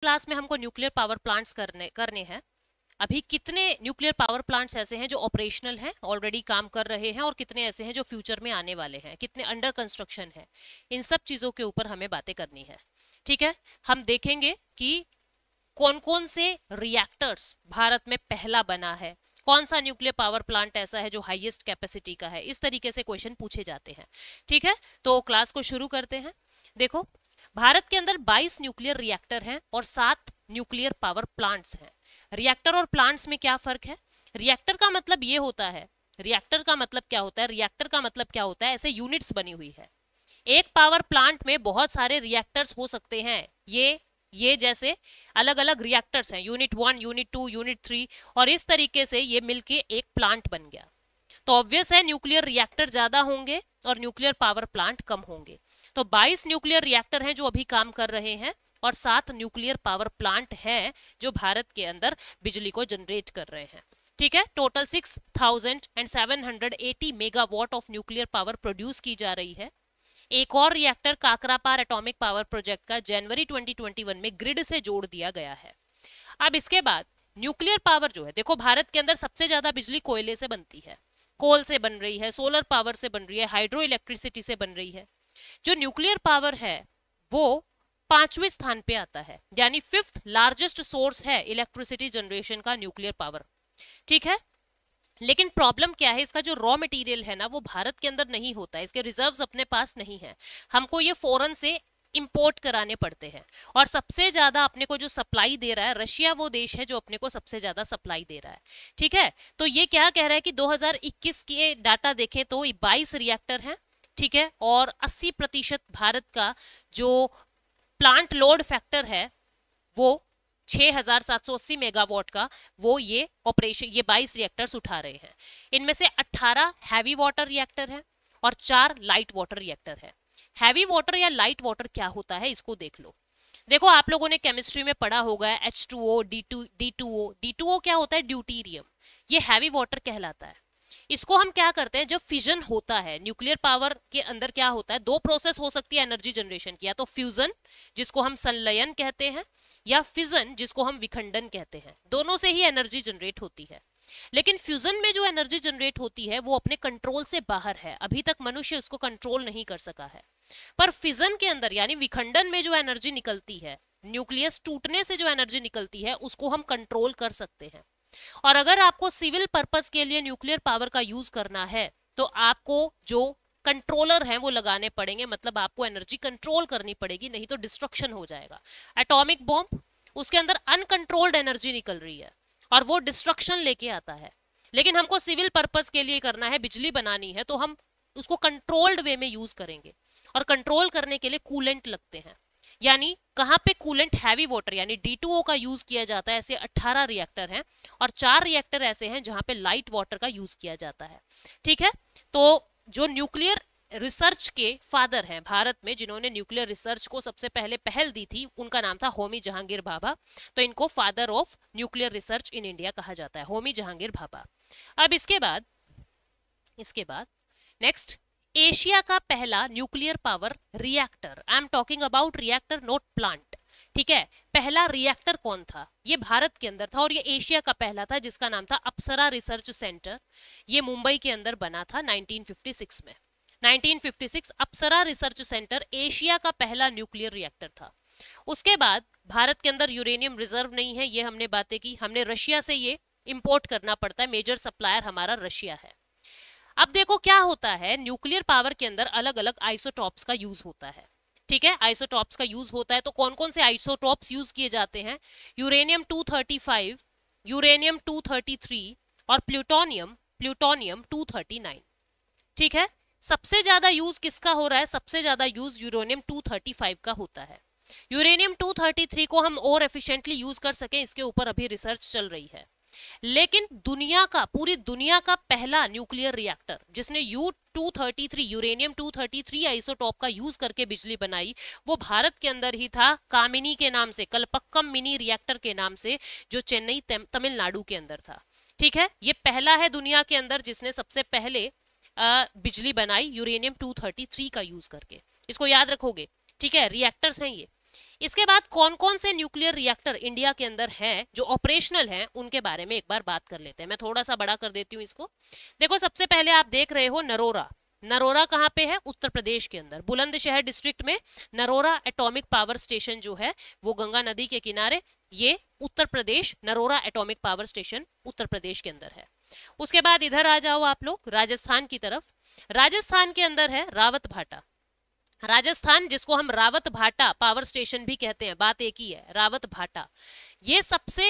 Class में हमको nuclear power plants करने हैं। अभी कितने न्यूक्लियर पावर प्लांट्स ऐसे हैं जो ऑपरेशनल हैं, ऑलरेडी काम कर रहे हैं, और कितने ऐसे हैं जो फ्यूचर में आने वाले हैं, कितने अंडर कंस्ट्रक्शन है, इन सब चीजों के ऊपर हमें बातें करनी है। ठीक है, हम देखेंगे कि कौन कौन से रिएक्टर्स भारत में पहला बना है, कौन सा न्यूक्लियर पावर प्लांट ऐसा है जो हाईएस्ट कैपेसिटी का है। इस तरीके से क्वेश्चन पूछे जाते हैं। ठीक है, तो क्लास को शुरू करते हैं। देखो, भारत के अंदर 22 न्यूक्लियर रिएक्टर हैं और 7 न्यूक्लियर पावर प्लांट्स हैं। रिएक्टर और प्लांट्स में क्या फर्क है? रिएक्टर का मतलब ये होता है, रिएक्टर का मतलब क्या होता है, रिएक्टर का मतलब क्या होता है, ऐसे यूनिट्स बनी हुई है। एक पावर प्लांट में बहुत सारे रिएक्टर्स हो सकते हैं। ये जैसे अलग अलग रिएक्टर्स हैं, यूनिट 1, यूनिट 2, यूनिट 3, और इस तरीके से ये मिलके एक प्लांट बन गया। तो ऑब्वियस है न्यूक्लियर रिएक्टर ज्यादा होंगे और न्यूक्लियर पावर प्लांट कम होंगे। तो 22 न्यूक्लियर रिएक्टर हैं जो अभी काम कर रहे हैं और 7 न्यूक्लियर पावर प्लांट हैं जो भारत के अंदर बिजली को जनरेट कर रहे हैं। ठीक है, total 6780 megawatt of nuclear power produce की जा रही है। एक और reactor Kakrapar atomic power project का जनवरी 2021 में ग्रिड से जोड़ दिया गया है। अब इसके बाद न्यूक्लियर पावर जो है, देखो भारत के अंदर सबसे ज्यादा बिजली कोयले से बनती है, कोल से बन रही है, सोलर पावर से बन रही है, हाइड्रो इलेक्ट्रिसिटी से बन रही है। जो न्यूक्लियर पावर है वो 5वें स्थान पे आता है, यानी 5th लार्जेस्ट सोर्स है इलेक्ट्रिसिटी जनरेशन का न्यूक्लियर पावर। ठीक है, लेकिन प्रॉब्लम क्या है, इसका जो रॉ मटेरियल है ना वो भारत के अंदर नहीं होता है, इसके रिजर्व्स अपने पास नहीं है, हमको ये फॉरेन से इंपोर्ट कराने पड़ते हैं। और सबसे ज्यादा अपने को जो सप्लाई दे रहा है, रशिया वो देश है जो अपने को सबसे ज्यादा सप्लाई दे रहा है। ठीक है, तो ये क्या कह रहा है कि 2021 के डाटा देखें तो 22 रिएक्टर हैं। ठीक है, और 80% भारत का जो प्लांट लोड फैक्टर है वो 6780 मेगावाट का, वो ये ऑपरेशन, ये 22 रिएक्टर्स उठा रहे हैं। इनमें से 18 हैवी वाटर रिएक्टर है और 4 लाइट वाटर रिएक्टर है। हैवी वाटर या लाइट वाटर क्या होता है इसको देख लो। देखो, आप लोगों ने केमिस्ट्री में पढ़ा होगा H2O, D2O। D2O क्या होता है? ड्यूटीरियम। ये हैवी वाटर कहलाता है। इसको हम क्या करते हैं, जब फिजन होता है न्यूक्लियर पावर के अंदर, क्या होता है, दो प्रोसेस हो सकती है एनर्जी जनरेशन की, या तो फ्यूजन जिसको हम संलयन कहते हैं, या फिजन जिसको हम विखंडन कहते हैं। दोनों से ही एनर्जी जनरेट होती है। लेकिन फ्यूजन में जो एनर्जी जनरेट होती है वो अपने कंट्रोल से बाहर है, अभी तक मनुष्य उसको कंट्रोल नहीं कर सका है। पर फिजन के अंदर यानी विखंडन में जो एनर्जी निकलती है, न्यूक्लियस टूटने से जो एनर्जी निकलती है, उसको हम कंट्रोल कर सकते हैं। और अगर आपको सिविल पर्पस के लिए न्यूक्लियर पावर का यूज करना है तो आपको जो कंट्रोलर हैं वो लगाने पड़ेंगे, मतलब आपको एनर्जी कंट्रोल करनी पड़ेगी, नहीं तो डिस्ट्रक्शन हो जाएगा। एटॉमिक बॉम्ब, उसके अंदर अनकंट्रोल्ड एनर्जी निकल रही है और वो डिस्ट्रक्शन लेके आता है। लेकिन हमको सिविल पर्पस के लिए करना है, बिजली बनानी है, तो हम उसको कंट्रोल्ड वे में यूज करेंगे। और कंट्रोल करने के लिए कूलेंट लगते हैं। यानी कहां पे कूलेंट, हैवी वाटर यानी D2O का यूज किया जाता है। ऐसे 18 रिएक्टर हैं और 4 रिएक्टर ऐसे हैं जहां पे लाइट वाटर का यूज किया जाता है। ठीक है, तो जो न्यूक्लियर रिसर्च के फादर हैं भारत में, जिन्होंने न्यूक्लियर रिसर्च को सबसे पहले पहल दी थी, उनका नाम था होमी जहांगीर भाभा। तो इनको father of nuclear research in India कहा जाता है, होमी जहांगीर भाभा। अब इसके बाद नेक्स्ट, एशिया का पहला nuclear power reactor, I am talking about reactor not plant. ठीक है, पहला रिएक्टर कौन था? ये भारत के अंदर था और ये एशिया का पहला था, जिसका नाम था अप्सरा रिसर्च सेंटर। ये मुंबई के अंदर बना था 1956 में। 1956 अप्सरा रिसर्च सेंटर एशिया का पहला न्यूक्लियर रिएक्टर था। उसके बाद भारत के अंदर यूरेनियम रिजर्व नहीं है, ये हमने बातें की। हमने रशिया से ये इंपोर्ट करना पड़ता है, मेजर सप्लायर हमारा रशिया है। अब देखो क्या होता है, न्यूक्लियर पावर के अंदर अलग अलग आइसोटॉप्स का यूज होता है। ठीक है, आइसोटॉप्स का यूज होता है, तो कौन कौन से आइसोटॉप्स यूज किए जाते हैं? यूरेनियम 235, यूरेनियम 233 और प्लूटोनियम 239। ठीक है, सबसे ज्यादा यूज किसका हो रहा है? सबसे ज्यादा यूज यूरेनियम 235 का होता है। यूरेनियम 233 को हम और एफिशिएंटली यूज कर सके, इसके ऊपर अभी रिसर्च चल रही है। लेकिन पूरी दुनिया का पहला न्यूक्लियर रिएक्टर जिसने U233 यूरेनियम 233 आइसोटॉप का यूज करके बिजली बनाई, वो भारत के अंदर ही था, कामिनी के नाम से, कलपक्कम मिनी रिएक्टर के नाम से, जो चेन्नई तमिलनाडु के अंदर था। ठीक है, ये पहला है दुनिया के अंदर जिसने सबसे पहले बिजली बनाई यूरेनियम 233 का यूज करके। इसको याद रखोगे। ठीक है, रिएक्टर्स हैं ये। इसके बाद कौन कौन से न्यूक्लियर रिएक्टर इंडिया के अंदर हैं जो ऑपरेशनल हैं, उनके बारे में एक बार बात कर लेते हैं। मैं थोड़ा सा बड़ा कर देती हूँ इसको। देखो, सबसे पहले आप देख रहे हो नरोरा। नरोरा कहाँ पे है? उत्तर प्रदेश के अंदर, बुलंदशहर डिस्ट्रिक्ट में नरोरा एटॉमिक पावर स्टेशन जो है वो गंगा नदी के किनारे, ये Uttar Pradesh, Narora atomic power station Uttar Pradesh के अंदर है। उसके बाद इधर आ जाओ आप लोग राजस्थान की तरफ। राजस्थान के अंदर है रावत भाटा। राजस्थान, जिसको हम रावत भाटा पावर स्टेशन भी कहते हैं, बात एक ही है, रावत भाटा। ये सबसे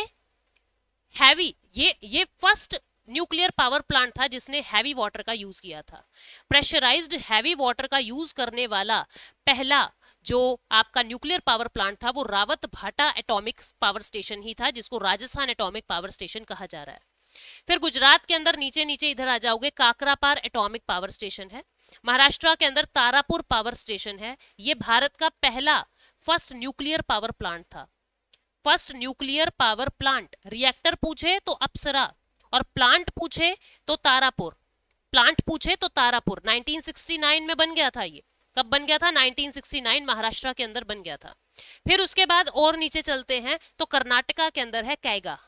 हैवी, ये फर्स्ट न्यूक्लियर पावर प्लांट था जिसने हैवी वाटर का यूज किया था। प्रेशराइज्ड हैवी वाटर का यूज करने वाला पहला जो आपका न्यूक्लियर पावर प्लांट था वो रावत भाटा एटॉमिक पावर स्टेशन ही था, जिसको राजस्थान एटॉमिक पावर स्टेशन कहा जा रहा है। फिर गुजरात के अंदर नीचे नीचे इधर आ जाओगे, काकरापार एटॉमिक पावर स्टेशन है। महाराष्ट्र के अंदर तारापुर पावर स्टेशन है। ये भारत का पहला फर्स्ट न्यूक्लियर पावर प्लांट था। First nuclear power plant. Reactor पूछे तो अप्सरा और प्लांट पूछे तो तारापुर। प्लांट पूछे तो तारापुर 1969 में बन गया था। ये कब बन गया था? 1969 महाराष्ट्र के अंदर बन गया था। फिर उसके बाद और नीचे चलते हैं तो कर्नाटका के अंदर है कैगा।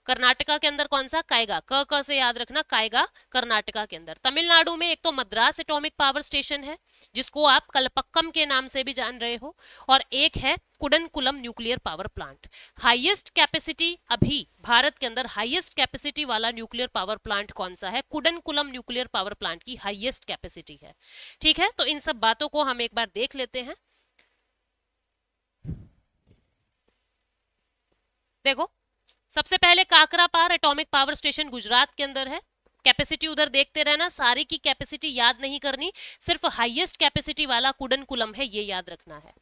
कर्नाटका के अंदर कौन सा? कायगा, क से याद रखना, कायगा कर्नाटका के अंदर। तमिलनाडु में एक तो मद्रास एटॉमिक पावर स्टेशन है जिसको आप कलपक्कम के नाम से भी जान रहे हो, और एक है Kudankulam nuclear power plant. Highest capacity, अभी भारत के अंदर हाईएस्ट कैपेसिटी वाला न्यूक्लियर पावर प्लांट कौन सा है? कुडनकुलम न्यूक्लियर पावर प्लांट की हाईएस्ट कैपेसिटी है। ठीक है, तो इन सब बातों को हम एक बार देख लेते हैं। देखो, सबसे पहले Kakrapar atomic power station Gujarat के अंदर है। कैपेसिटी उधर देखते रहना, सारी की कैपेसिटी याद नहीं करनी, सिर्फ हाईएस्ट कैपेसिटी वाला कुडनकुलम है, ये याद रखना है।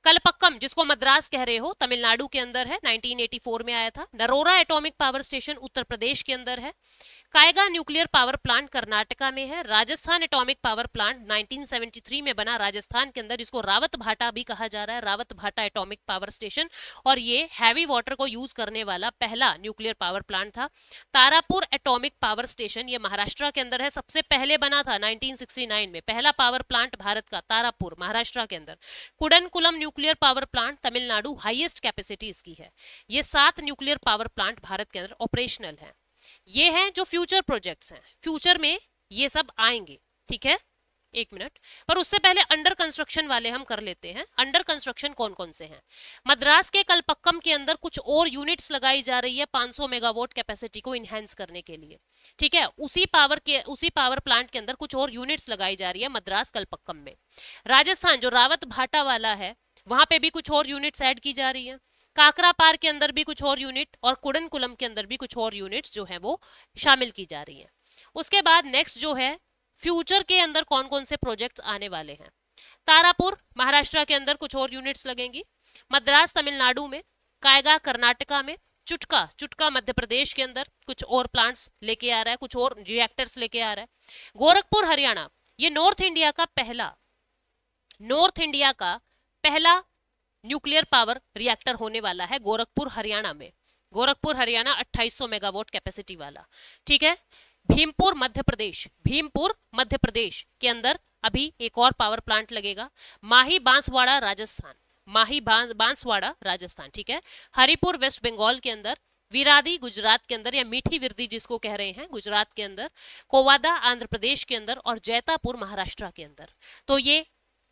कलपक्कम, जिसको मद्रास कह रहे हो, तमिलनाडु के अंदर है, 1984 में आया था। Narora atomic power station Uttar Pradesh के अंदर है। Kaiga nuclear power plant Karnataka में है। राजस्थान एटॉमिक पावर प्लांट 1973 में बना राजस्थान के अंदर, जिसको रावत भाटा भी कहा जा रहा है, रावत भाटा एटॉमिक पावर स्टेशन, और ये हैवी वाटर को यूज करने वाला पहला न्यूक्लियर पावर प्लांट था। तारापुर एटॉमिक पावर स्टेशन, ये महाराष्ट्र के अंदर है, सबसे पहले बना था 1969 में, पहला पावर प्लांट भारत का तारापुर महाराष्ट्र के अंदर। Kudankulam nuclear power plant Tamil Nadu, highest capacity इसकी है। ये 7 न्यूक्लियर पावर प्लांट भारत के अंदर ऑपरेशनल है। ये हैं जो फ्यूचर प्रोजेक्ट्स हैं, फ्यूचर में ये सब आएंगे। ठीक है, एक मिनट, पर उससे पहले अंडर कंस्ट्रक्शन वाले हम कर लेते हैं। अंडर कंस्ट्रक्शन कौन कौन से हैं? मद्रास के कलपक्कम के अंदर कुछ और यूनिट्स लगाई जा रही है 500 मेगावाट कैपेसिटी को इनहेंस करने के लिए। ठीक है, उसी पावर प्लांट के अंदर कुछ और यूनिट्स लगाई जा रही है मद्रास कलपक्कम में। राजस्थान जो रावत भाटा वाला है, वहां पे भी कुछ और यूनिट्स ऐड की जा रही है। काकरापार के अंदर भी कुछ और यूनिट, और कुडनकुलम के अंदर भी कुछ और यूनिट्स जो है वो शामिल की जा रही है। उसके बाद नेक्स्ट जो है, फ्यूचर के अंदर कौन कौन से प्रोजेक्ट्स आने वाले हैं? तारापुर महाराष्ट्र के अंदर कुछ और यूनिट्स लगेंगी। मद्रास तमिलनाडु में, कायगा कर्नाटका में, चुटका मध्य प्रदेश के अंदर कुछ और प्लांट्स लेके आ रहा है, कुछ और रिएक्टर्स लेके आ रहा है। गोरखपुर हरियाणा, ये नॉर्थ इंडिया का पहला न्यूक्लियर पावर रिएक्टर होने वाला है गोरखपुर हरियाणा में। गोरखपुर हरियाणा 2800 मेगावाट कैपेसिटी वाला। ठीक है, भीमपुर मध्य प्रदेश के अंदर अभी एक और पावर प्लांट लगेगा। माही बांसवाड़ा राजस्थान। ठीक है, हरिपुर वेस्ट बंगाल के अंदर, विरादी गुजरात के अंदर, या मीठी विरदी जिसको कह रहे हैं गुजरात के अंदर, कोवादा आंध्र प्रदेश के अंदर, और जैतापुर महाराष्ट्र के अंदर। तो ये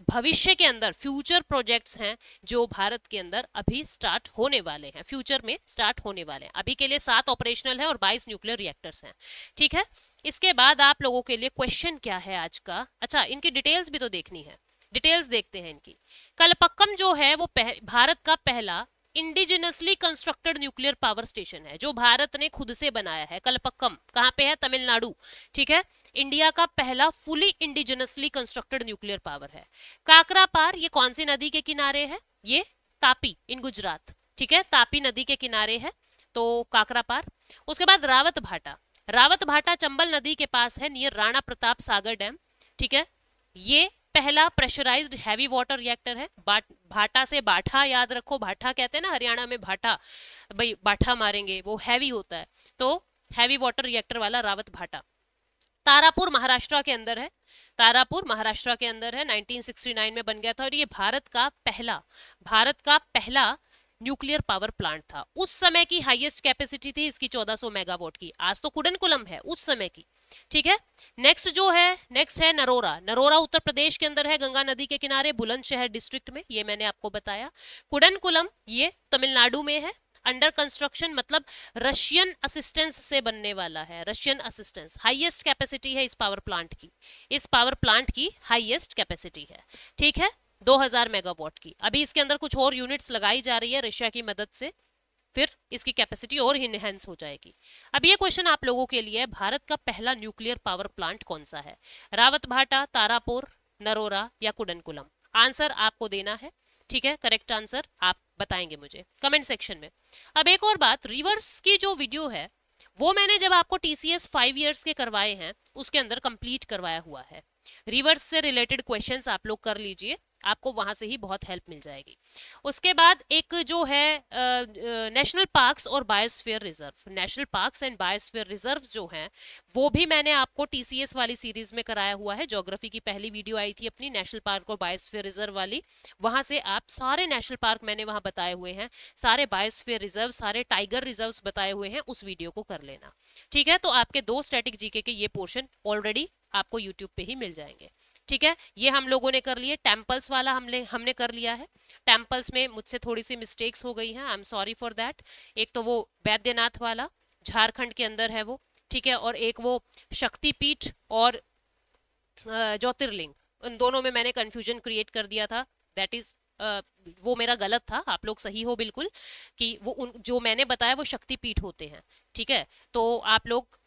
भविष्य के अंदर फ्यूचर प्रोजेक्ट्स हैं जो भारत के अंदर अभी स्टार्ट होने वाले हैं, फ्यूचर में स्टार्ट होने वाले हैं। अभी के लिए 7 ऑपरेशनल है और 22 न्यूक्लियर रिएक्टर्स हैं। ठीक है, इसके बाद आप लोगों के लिए क्वेश्चन क्या है आज का? अच्छा, इनकी डिटेल्स भी तो देखनी है, डिटेल्स देखते हैं इनकी। कलपक्कम जो है वो भारत का पहला indigenously constructed nuclear power station है, जो भारत ने खुद से बनाया है। कलपक्कम कहाँ पे है? तमिलनाडु। ठीक है, इंडिया का पहला fully indigenously constructed nuclear power है। काकरापार, ये कौन सी नदी के किनारे है? ये तापी इन गुजरात। ठीक है, तापी नदी के किनारे है तो काकरापार। उसके बाद रावत भाटा चंबल नदी के पास है, नियर राणा प्रताप सागर डैम। ठीक है, ये पहला प्रेशराइज्ड हैवी वाटर रिएक्टर है। भाटा से बाठा याद रखो, भाठा कहते हैं ना हरियाणा में, भाठा भाई बाठा मारेंगे, वो हैवी होता है, तो हैवी वाटर रिएक्टर वाला रावत भाटा। तारापुर महाराष्ट्र के अंदर है, तारापुर महाराष्ट्र के अंदर है, 1969 में बन गया था और ये भारत का पहला न्यूक्लियर पावर प्लांट था। उस समय की हाईएस्ट कैपेसिटी थी इसकी 1400 मेगावाट की। आज तो कुडनकुलम है, उस समय की। ठीक है, नेक्स्ट है नरोरा। नरोरा उत्तर प्रदेश के अंदर है, गंगा नदी के किनारे, बुलंदशहर डिस्ट्रिक्ट में, ये मैंने आपको बताया। कुडनकुलम ये तमिलनाडु में है, अंडर कंस्ट्रक्शन, मतलब रशियन असिस्टेंस से बनने वाला है, रशियन असिस्टेंस। हाईएस्ट कैपेसिटी है इस पावर प्लांट की, इस पावर प्लांट की हाईएस्ट कैपेसिटी है। ठीक है, 2000 मेगावाट की। अभी इसके अंदर कुछ और यूनिट्स लगाई जा रही है रशिया की मदद से, फिर इसकी कैपेसिटी और इनहेंस हो जाएगी। अब ये क्वेश्चन आप लोगों के लिए, भारत का पहला न्यूक्लियर पावर प्लांट कौन सा है? रावतभाटा, तारापुर, नरोरा या कुडनकुलम? आंसर आपको देना है। ठीक है, करेक्ट आंसर आप बताएंगे मुझे कमेंट सेक्शन में। अब एक और बात, रिवर्स की जो वीडियो है वो मैंने जब आपको TCS 5 इयर्स के करवाए हैं उसके अंदर कंप्लीट करवाया हुआ है। रिवर्स से रिलेटेड क्वेश्चंस आप लोग कर लीजिए, आपको वहां से ही बहुत हेल्प मिल जाएगी। उसके बाद एक जो है नेशनल पार्क्स और biosphere reserve, national parks and biosphere reserve जो हैं वो भी मैंने आपको TCS वाली सीरीज में कराया हुआ है। ज्योग्राफी की पहली वीडियो आई थी अपनी नेशनल पार्क और बायोस्फीयर रिजर्व वाली, वहां से आप सारे नेशनल पार्क मैंने वहां बताए हुए हैं, सारे बायोस्फीयर रिजर्व, सारे टाइगर रिजर्व बताए हुए हैं, उस वीडियो को कर लेना। ठीक है, तो आपके 2 स्टैटिक जीके के ये पोर्शन ऑलरेडी आपको यूट्यूब पे ही मिल जाएंगे। ठीक है, ये हम लोगों ने कर लिए। टेम्पल्स वाला हमने कर लिया है। टेम्पल्स में मुझसे थोड़ी सी मिस्टेक्स हो गई हैं, I am sorry for that. एक तो वो बैद्यनाथ वाला झारखंड के अंदर है वो, ठीक है, और एक वो शक्तिपीठ और ज्योतिर्लिंग, उन दोनों में मैंने कंफ्यूजन क्रिएट कर दिया था। दैट इज वो मेरा गलत था, आप लोग सही हो बिल्कुल, कि वो जो मैंने बताया वो शक्तिपीठ होते हैं। ठीक है, तो आप लोग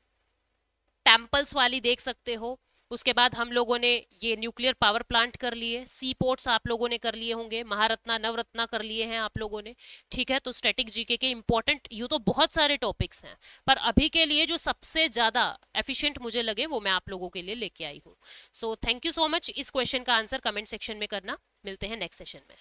टेम्पल्स वाली देख सकते हो। उसके बाद हम लोगों ने ये न्यूक्लियर पावर प्लांट कर लिए, सी पोर्ट्स आप लोगों ने कर लिए होंगे, महारत्ना नवरत्ना कर लिए हैं आप लोगों ने। ठीक है, तो स्टैटिक जीके के इंपॉर्टेंट यूँ तो बहुत सारे टॉपिक्स हैं, पर अभी के लिए जो सबसे ज्यादा एफिशिएंट मुझे लगे वो मैं आप लोगों के लिए लेके आई हूँ। So thank you so much. इस क्वेश्चन का आंसर कमेंट सेक्शन में करना। मिलते हैं नेक्स्ट सेशन में।